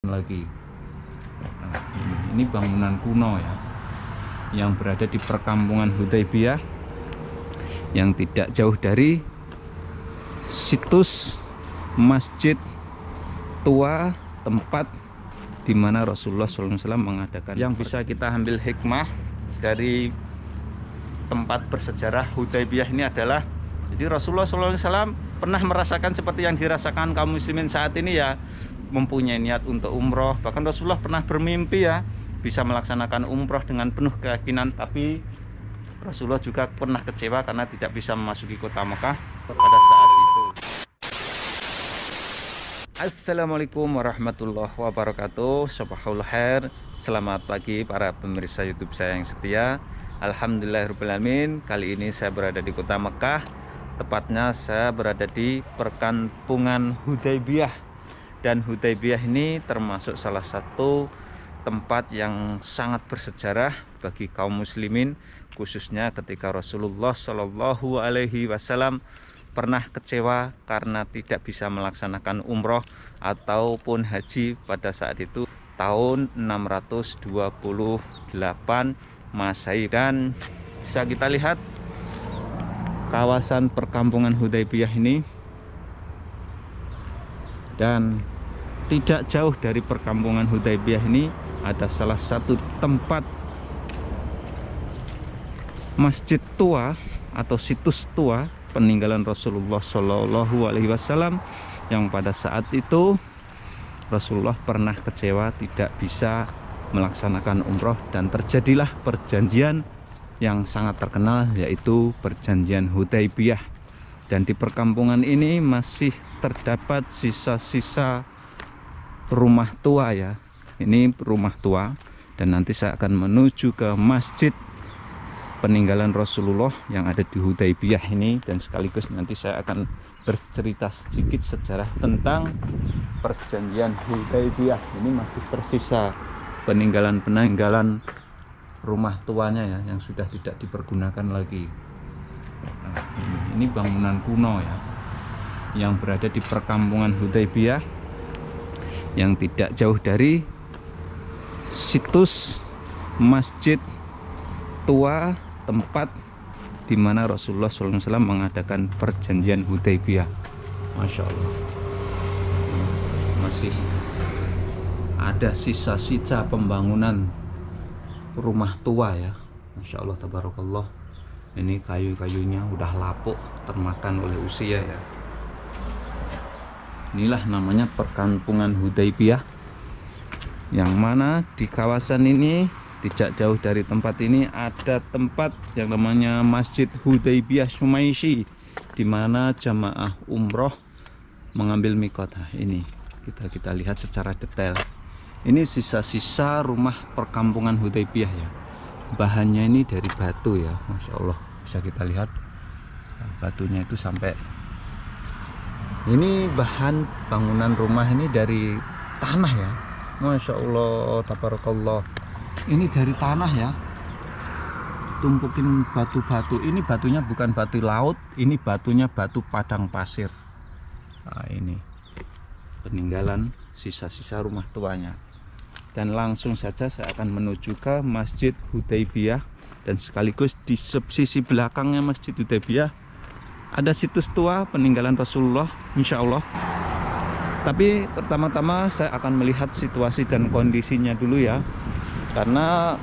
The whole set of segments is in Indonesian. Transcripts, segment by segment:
lagi. Nah, ini bangunan kuno ya, yang berada di perkampungan Hudaybiyah, yang tidak jauh dari situs masjid tua, tempat di mana Rasulullah SAW mengadakan. Yang bisa kita ambil hikmah dari tempat bersejarah Hudaybiyah ini adalah, jadi Rasulullah SAW pernah merasakan seperti yang dirasakan kaum muslimin saat ini ya, mempunyai niat untuk umroh. Bahkan Rasulullah pernah bermimpi ya, bisa melaksanakan umroh dengan penuh keyakinan. Tapi Rasulullah juga pernah kecewa karena tidak bisa memasuki kota Mekah pada saat itu. Assalamualaikum warahmatullahi wabarakatuh. Sabahul khair. Selamat pagi para pemirsa YouTube saya yang setia. Alhamdulillahirrahmanirrahim. Kali ini saya berada di kota Mekah. Tepatnya saya berada di perkampungan Hudaybiyah. Dan Hudaybiyah ini termasuk salah satu tempat yang sangat bersejarah bagi kaum muslimin, khususnya ketika Rasulullah Shallallahu Alaihi Wasallam pernah kecewa karena tidak bisa melaksanakan umroh ataupun haji pada saat itu tahun 628 Masehi. Dan bisa kita lihat kawasan perkampungan Hudaybiyah ini, dan tidak jauh dari perkampungan Hudaybiyah ini ada salah satu tempat masjid tua atau situs tua peninggalan Rasulullah Shallallahu Alaihi Wasallam, yang pada saat itu Rasulullah pernah kecewa tidak bisa melaksanakan umroh, dan terjadilah perjanjian yang sangat terkenal, yaitu perjanjian Hudaybiyah. Dan di perkampungan ini masih terdapat sisa-sisa rumah tua ya. Ini rumah tua, dan nanti saya akan menuju ke masjid peninggalan Rasulullah yang ada di Hudaybiyah ini, dan sekaligus nanti saya akan bercerita sedikit sejarah tentang perjanjian Hudaybiyah. Ini masih tersisa peninggalan-peninggalan rumah tuanya ya, yang sudah tidak dipergunakan lagi. Nah, ini bangunan kuno ya, yang berada di perkampungan Hudaybiyah, yang tidak jauh dari situs masjid tua, tempat di mana Rasulullah SAW mengadakan perjanjian Hudaybiyah. Masya Allah, masih ada sisa-sisa pembangunan rumah tua ya. Masya Allah, tabarakallah. Ini kayu-kayunya udah lapuk, termakan oleh usia ya. Inilah namanya perkampungan Hudaybiyah, yang mana di kawasan ini tidak jauh dari tempat ini ada tempat yang namanya Masjid Hudaybiyah Sumaisi, di mana jamaah umroh mengambil mikot. Nah, ini kita lihat secara detail. Ini sisa-sisa rumah perkampungan Hudaybiyah ya. Bahannya ini dari batu ya, Masya Allah. Bisa kita lihat batunya itu sampai. Ini bahan bangunan rumah ini dari tanah ya. Masya Allah, tabarakallah. Ini dari tanah ya, tumpukin batu-batu. Ini batunya bukan batu laut, ini batunya batu padang pasir. Nah, ini peninggalan sisa-sisa rumah tuanya. Dan langsung saja saya akan menuju ke Masjid Hudaybiyah, dan sekaligus di sisi belakangnya Masjid Hudaybiyah ada situs tua peninggalan Rasulullah, insya Allah. Tapi pertama-tama saya akan melihat situasi dan kondisinya dulu ya, karena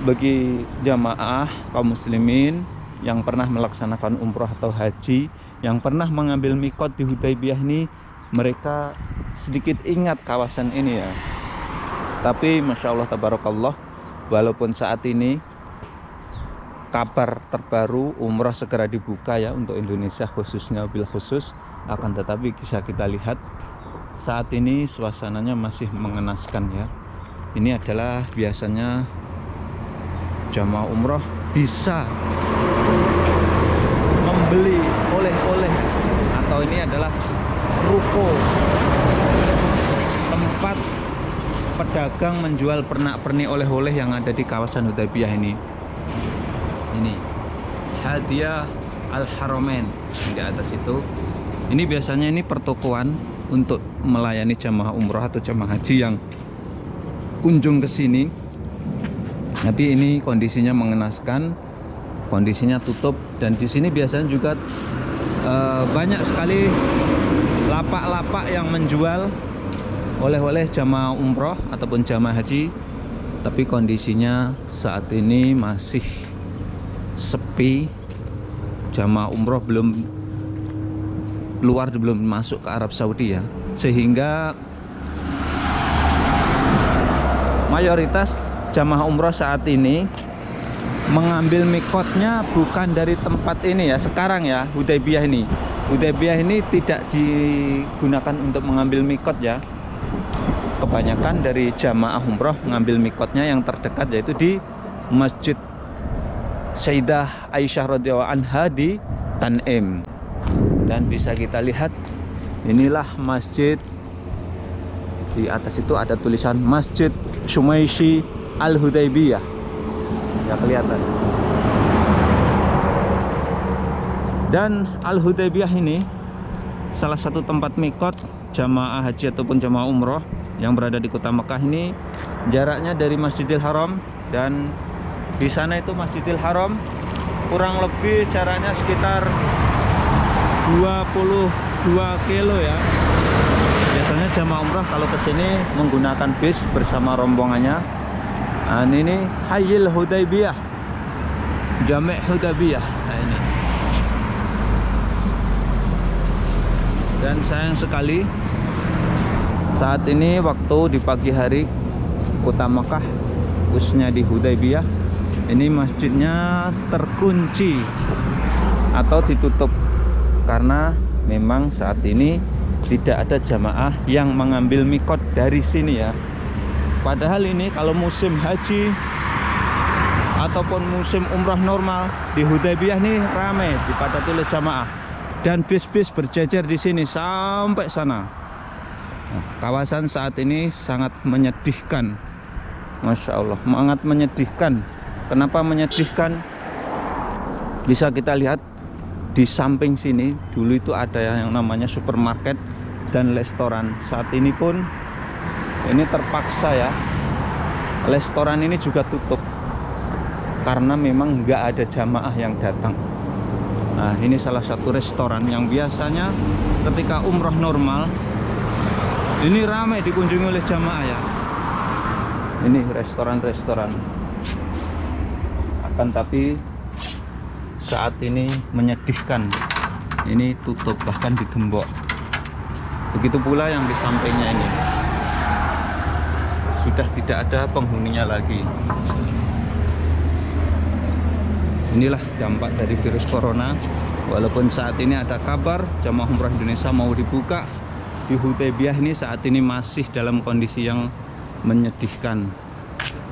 bagi jamaah kaum muslimin yang pernah melaksanakan umroh atau haji, yang pernah mengambil mikot di Hudaybiyah ini, mereka sedikit ingat kawasan ini ya. Tapi Masya Allah, tabarakallah, walaupun saat ini kabar terbaru umroh segera dibuka ya untuk Indonesia khususnya, bil khusus, akan tetapi bisa kita lihat saat ini suasananya masih mengenaskan ya. Ini adalah biasanya jamaah umroh bisa membeli oleh-oleh, atau ini adalah ruko, tempat pedagang menjual pernak-pernik oleh-oleh yang ada di kawasan Hudaybiyah ini. Ini Hadiah Al Haramain di atas itu. Ini biasanya ini pertokoan untuk melayani jamaah umroh atau jamaah haji yang kunjung ke sini. Tapi ini kondisinya mengenaskan, kondisinya tutup, dan di sini biasanya juga banyak sekali lapak-lapak yang menjual oleh-oleh jamaah umroh ataupun jamaah haji. Tapi kondisinya saat ini masih sepi. Jamaah umroh belum masuk ke Arab Saudi ya, sehingga mayoritas jamaah umroh saat ini mengambil mikotnya bukan dari tempat ini ya, sekarang ya, Hudaybiyah ini. Hudaybiyah ini tidak digunakan untuk mengambil mikot ya. Kebanyakan dari jamaah umroh mengambil mikotnya yang terdekat, yaitu di Masjid Sayyidah Aisyah radhiyallahu anha di Tanim. Dan bisa kita lihat, inilah masjid. Di atas itu ada tulisan Masjid Shumaishi Al-Hudaybiyah. Ya, kelihatan. Dan Al-Hudaybiyah ini salah satu tempat mikot jamaah haji ataupun jamaah umroh yang berada di kota Mekah ini. Jaraknya dari Masjidil Haram, dan di sana itu Masjidil Haram kurang lebih jaraknya sekitar 22 kilo ya. Biasanya jamaah umrah kalau kesini menggunakan bis bersama rombongannya. Nah, ini Hayyil Hudaybiyah, Jami' Hudaybiyah. Nah, ini. Dan sayang sekali saat ini waktu di pagi hari kota Mekah, khususnya di Hudaybiyah, ini masjidnya terkunci atau ditutup karena memang saat ini tidak ada jamaah yang mengambil mikot dari sini ya. Padahal ini kalau musim haji ataupun musim umrah normal di Hudaybiyah ini ramai, dipadati oleh jamaah, dan bis-bis berjejer di sini sampai sana. Nah, kawasan saat ini sangat menyedihkan, Masya Allah, sangat menyedihkan. Kenapa menyedihkan? Bisa kita lihat di samping sini dulu itu ada yang namanya supermarket dan restoran. Saat ini pun ini terpaksa ya, restoran ini juga tutup karena memang nggak ada jamaah yang datang. Nah, ini salah satu restoran yang biasanya ketika umroh normal ini ramai dikunjungi oleh jamaah ya. Ini restoran-restoran. Akan tapi saat ini menyedihkan, ini tutup, bahkan digembok. Begitu pula yang di sampingnya ini sudah tidak ada penghuninya lagi. Inilah dampak dari virus corona. Walaupun saat ini ada kabar jamaah umrah Indonesia mau dibuka, di Hudaybiyah ini saat ini masih dalam kondisi yang menyedihkan.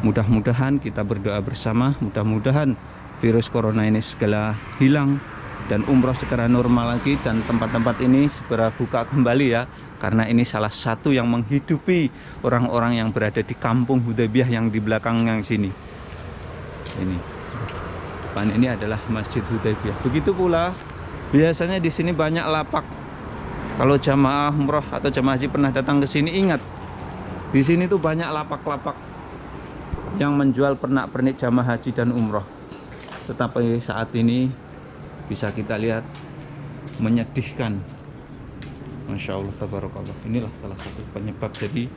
Mudah-mudahan kita berdoa bersama, mudah-mudahan virus corona ini segera hilang dan umroh segera normal lagi, dan tempat-tempat ini segera buka kembali ya, karena ini salah satu yang menghidupi orang-orang yang berada di kampung Hudaybiyah yang di belakang yang sini. Ini depan ini adalah Masjid Hudaybiyah. Begitu pula biasanya di sini banyak lapak. Kalau jamaah umroh atau jamaah haji pernah datang ke sini, ingat di sini tuh banyak lapak-lapak yang menjual pernak-pernik jamaah haji dan umroh. Tetapi saat ini bisa kita lihat menyedihkan. Masya Allah, tabarakallah. Inilah salah satu penyebab jadi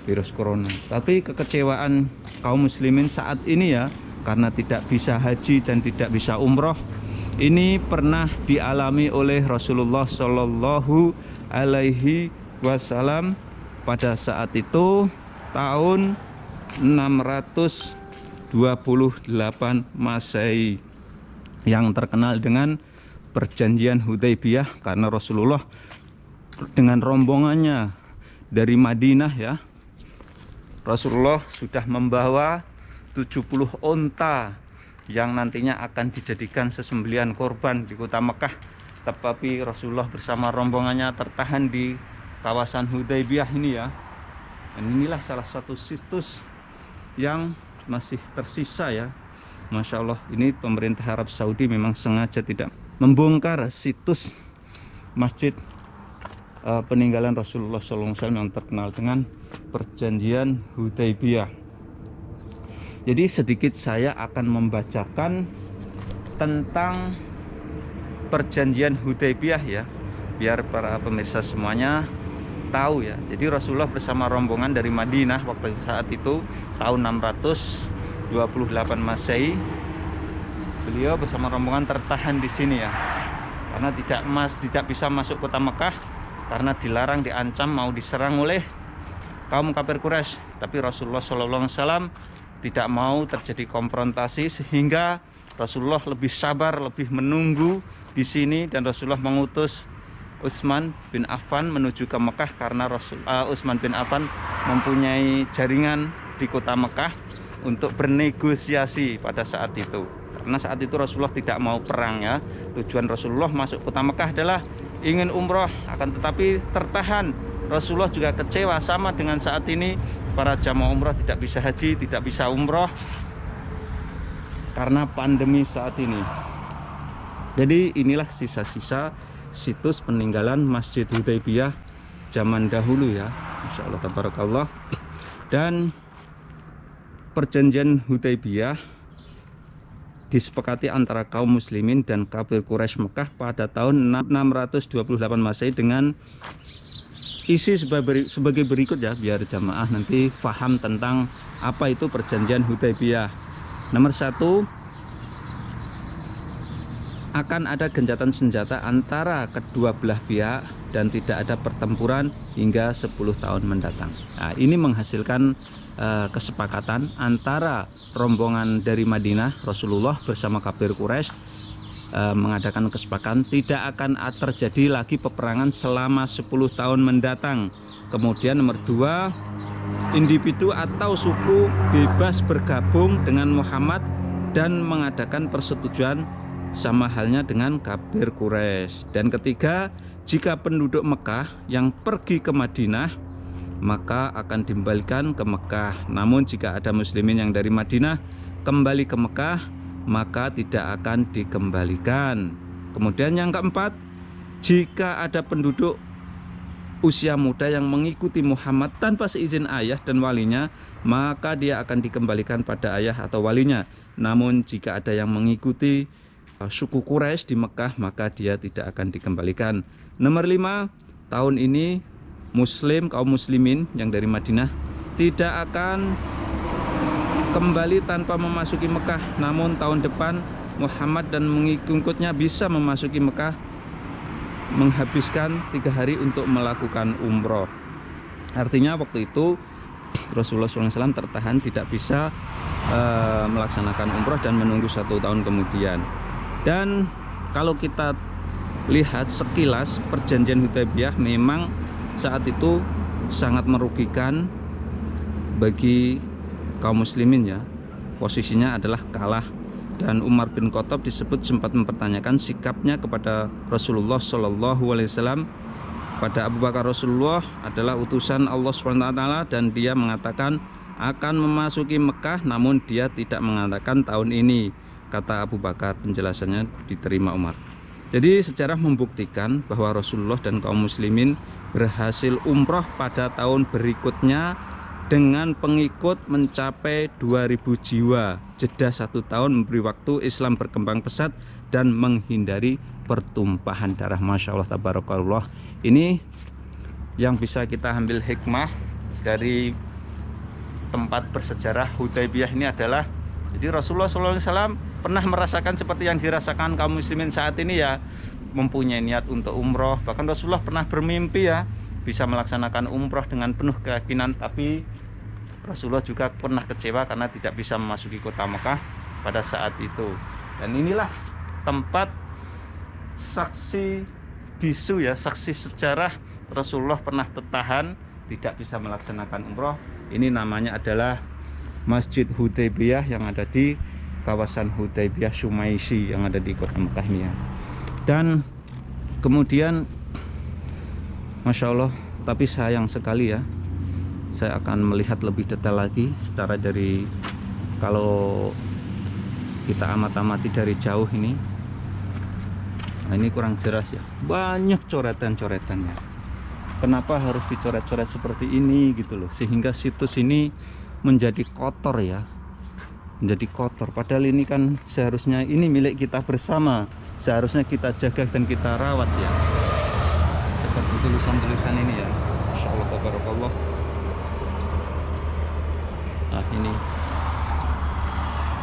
virus corona. Tapi kekecewaan kaum muslimin saat ini ya, karena tidak bisa haji dan tidak bisa umroh, ini pernah dialami oleh Rasulullah Shallallahu Alaihi Wasallam pada saat itu tahun 628 Masehi, yang terkenal dengan perjanjian Hudaybiyah, karena Rasulullah dengan rombongannya dari Madinah ya, Rasulullah sudah membawa 70 onta yang nantinya akan dijadikan sesembelihan korban di kota Mekah. Tetapi Rasulullah bersama rombongannya tertahan di kawasan Hudaybiyah ini ya. Dan inilah salah satu situs yang masih tersisa ya. Masya Allah, ini pemerintah Arab Saudi memang sengaja tidak membongkar situs Masjid peninggalan Rasulullah SAW yang terkenal dengan perjanjian Hudaybiyah. Jadi sedikit saya akan membacakan tentang perjanjian Hudaybiyah ya, biar para pemirsa semuanya tahu ya. Jadi Rasulullah bersama rombongan dari Madinah waktu saat itu tahun 628 Masehi, beliau bersama rombongan tertahan di sini ya, karena tidak bisa masuk kota Mekah karena dilarang, diancam mau diserang oleh kaum kafir Quraisy. Tapi Rasulullah SAW tidak mau terjadi konfrontasi, sehingga Rasulullah lebih sabar, lebih menunggu di sini, dan Rasulullah mengutus Utsman bin Affan menuju ke Mekah karena Utsman bin Affan mempunyai jaringan di kota Mekah untuk bernegosiasi pada saat itu. Karena saat itu Rasulullah tidak mau perang ya. Tujuan Rasulullah masuk kota Mekah adalah ingin umroh, akan tetapi tertahan. Rasulullah juga kecewa sama dengan saat ini para jamaah umroh tidak bisa haji, tidak bisa umroh karena pandemi saat ini. Jadi inilah sisa-sisa situs peninggalan Masjid Hudaybiyah zaman dahulu ya, Masya Allah tabarakallah. Dan perjanjian Hudaybiyah disepakati antara kaum muslimin dan kafir Quraisy Mekah pada tahun 628 Masehi dengan isi sebagai berikut ya, biar jamaah nanti paham tentang apa itu perjanjian Hudaybiyah. Nomor 1, akan ada gencatan senjata antara kedua belah pihak dan tidak ada pertempuran hingga 10 tahun mendatang. Nah, ini menghasilkan kesepakatan antara rombongan dari Madinah, Rasulullah bersama kafir Quraisy mengadakan kesepakatan tidak akan terjadi lagi peperangan selama 10 tahun mendatang. Kemudian nomor 2, individu atau suku bebas bergabung dengan Muhammad dan mengadakan persetujuan sama halnya dengan kafir Quraisy. Dan ketiga, jika penduduk Mekah yang pergi ke Madinah maka akan dikembalikan ke Mekah. Namun jika ada muslimin yang dari Madinah kembali ke Mekah maka tidak akan dikembalikan. Kemudian yang keempat, jika ada penduduk usia muda yang mengikuti Muhammad tanpa seizin ayah dan walinya maka dia akan dikembalikan pada ayah atau walinya. Namun jika ada yang mengikuti suku Quraisy di Mekah maka dia tidak akan dikembalikan. Nomor 5, tahun ini kaum muslimin yang dari Madinah tidak akan kembali tanpa memasuki Mekah. Namun tahun depan Muhammad dan mengikutnya bisa memasuki Mekah, menghabiskan 3 hari untuk melakukan umroh. Artinya waktu itu Rasulullah SAW tertahan, tidak bisa melaksanakan umroh dan menunggu 1 tahun kemudian. Dan kalau kita lihat sekilas perjanjian Hudaybiyah memang saat itu sangat merugikan bagi kaum muslimin ya. Posisinya adalah kalah, dan Umar bin Khattab disebut sempat mempertanyakan sikapnya kepada Rasulullah SAW. Pada Abu Bakar, Rasulullah adalah utusan Allah SWT dan dia mengatakan akan memasuki Mekah, namun dia tidak mengatakan tahun ini. Kata Abu Bakar, penjelasannya diterima Umar. Jadi sejarah membuktikan bahwa Rasulullah dan kaum muslimin berhasil umroh pada tahun berikutnya dengan pengikut mencapai 2000 jiwa. Jeda 1 tahun memberi waktu Islam berkembang pesat dan menghindari pertumpahan darah. Masya Allah tabarakallah. Ini yang bisa kita ambil hikmah dari tempat bersejarah Hudaybiyah ini adalah, jadi Rasulullah SAW pernah merasakan seperti yang dirasakan kaum muslimin saat ini ya, mempunyai niat untuk umroh. Bahkan Rasulullah pernah bermimpi ya bisa melaksanakan umroh dengan penuh keyakinan, tapi Rasulullah juga pernah kecewa karena tidak bisa memasuki kota Mekah pada saat itu. Dan inilah tempat saksi bisu ya, saksi sejarah Rasulullah pernah tertahan, tidak bisa melaksanakan umroh. Ini namanya adalah Masjid Hudaybiyah yang ada di kawasan Hudaybiyah Sumaisi yang ada di kota Mekah ini ya. Dan kemudian Masya Allah, tapi sayang sekali ya, saya akan melihat lebih detail lagi secara dari, kalau kita amati dari jauh ini, nah ini kurang jelas ya, banyak coretan-coretannya. kenapa harus dicoret-coret seperti ini gitu loh, sehingga situs ini menjadi kotor ya, menjadi kotor. Padahal ini kan seharusnya ini milik kita bersama, seharusnya kita jaga dan kita rawat ya, seperti tulisan-tulisan ini ya. Masya Allah tabarakallah. Nah ini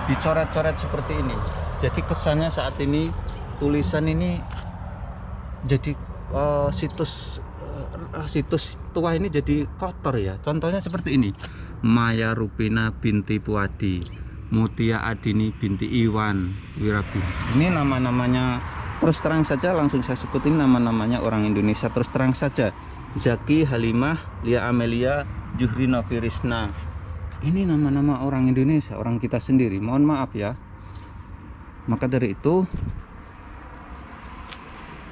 dicoret-coret seperti ini, jadi kesannya saat ini tulisan ini jadi situs tua ini jadi kotor ya. Contohnya seperti ini, Maya Rupina binti Puadi, Mutia Adini binti Iwan Wirabi. Ini nama-namanya terus terang saja, langsung saya sebutin nama-namanya orang Indonesia terus terang saja. Zaki, Halimah, Lia Amelia, Juhrina Firisna. Ini nama-nama orang Indonesia, orang kita sendiri. Mohon maaf ya. Maka dari itu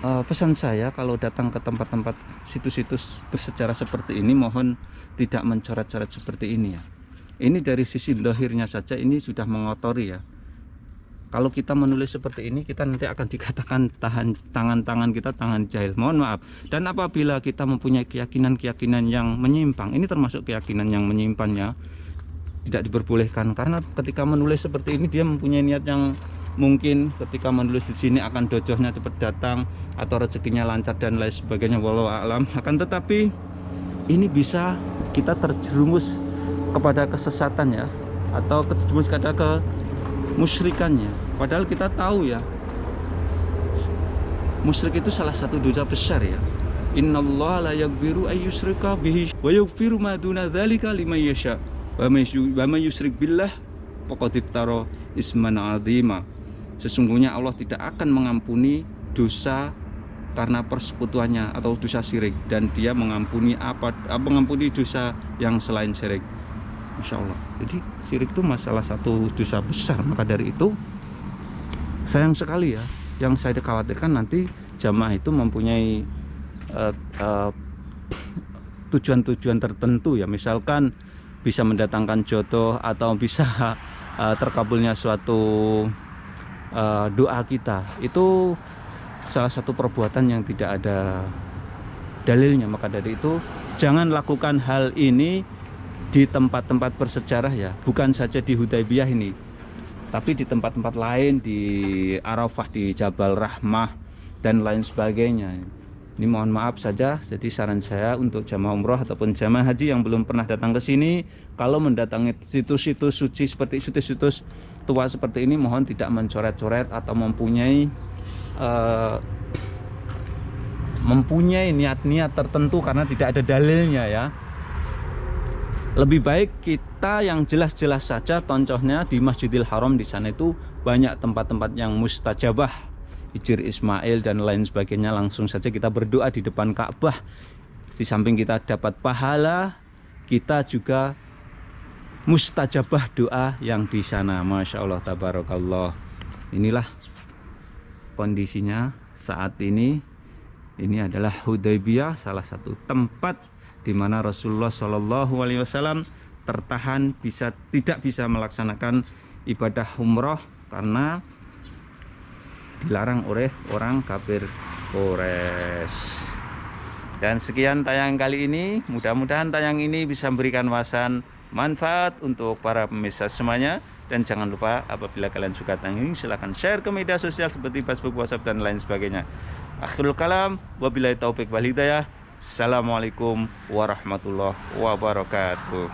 pesan saya kalau datang ke tempat-tempat situs-situs bersejarah seperti ini, mohon tidak mencoret-coret seperti ini ya. Ini dari sisi dohirnya saja ini sudah mengotori ya. Kalau kita menulis seperti ini, kita nanti akan dikatakan tangan-tangan kita tangan jahil. Mohon maaf. Dan apabila kita mempunyai keyakinan-keyakinan yang menyimpang, ini termasuk keyakinan yang menyimpannya, tidak diperbolehkan. Karena ketika menulis seperti ini, dia mempunyai niat yang mungkin ketika menulis di sini akan dojohnya cepat datang atau rezekinya lancar dan lain sebagainya, wallahu a'lam. Akan tetapi ini bisa kita terjerumus kepada kesesatan ya, atau terjerumus kepada kemusyrikannya. Padahal kita tahu ya, musyrik itu salah satu dosa besar ya. Innallaha la yaghfiru ayyushrika bihi wa yaghfiru ma duna dzalika liman yasha. Wa may yusyrik billah faqad iftara isman 'azima. Sesungguhnya Allah tidak akan mengampuni dosa karena persekutuannya atau dosa syirik, dan dia mengampuni mengampuni dosa yang selain syirik. Masya Allah. Jadi syirik itu masalah satu dosa besar. Maka dari itu sayang sekali ya, yang saya dikhawatirkan nanti jamaah itu mempunyai tujuan-tujuan tertentu ya, misalkan bisa mendatangkan jodoh atau bisa terkabulnya suatu doa kita. Itu salah satu perbuatan yang tidak ada dalilnya. Maka dari itu jangan lakukan hal ini di tempat-tempat bersejarah ya, bukan saja di Hudaybiyah ini, tapi di tempat-tempat lain, di Arafah, di Jabal Rahmah dan lain sebagainya. Ini mohon maaf saja. Jadi saran saya untuk jamaah umroh ataupun jamaah haji yang belum pernah datang ke sini, kalau mendatangi situs-situs suci seperti situs-situs tua seperti ini, mohon tidak mencoret-coret atau mempunyai niat-niat tertentu karena tidak ada dalilnya ya. Lebih baik kita yang jelas-jelas saja. Contohnya di Masjidil Haram, di sana itu banyak tempat-tempat yang mustajabah, Hijr Ismail dan lain sebagainya. Langsung saja kita berdoa di depan Ka'bah. Di samping kita dapat pahala, kita juga mustajabah doa yang di sana. Masya Allah tabarakallah. Inilah kondisinya saat ini. Ini adalah Hudaybiyah, salah satu tempat di mana Rasulullah SAW tertahan tidak bisa melaksanakan ibadah umroh karena dilarang oleh orang kafir Quraisy. Dan sekian tayang kali ini. Mudah-mudahan tayang ini bisa memberikan wawasan manfaat untuk para pemirsa semuanya. Dan jangan lupa apabila kalian suka tayang ini, silahkan share ke media sosial seperti Facebook, WhatsApp dan lain sebagainya. Akhirul kalam, wabillahi taufik wal hidayah. Assalamualaikum warahmatullahi wabarakatuh.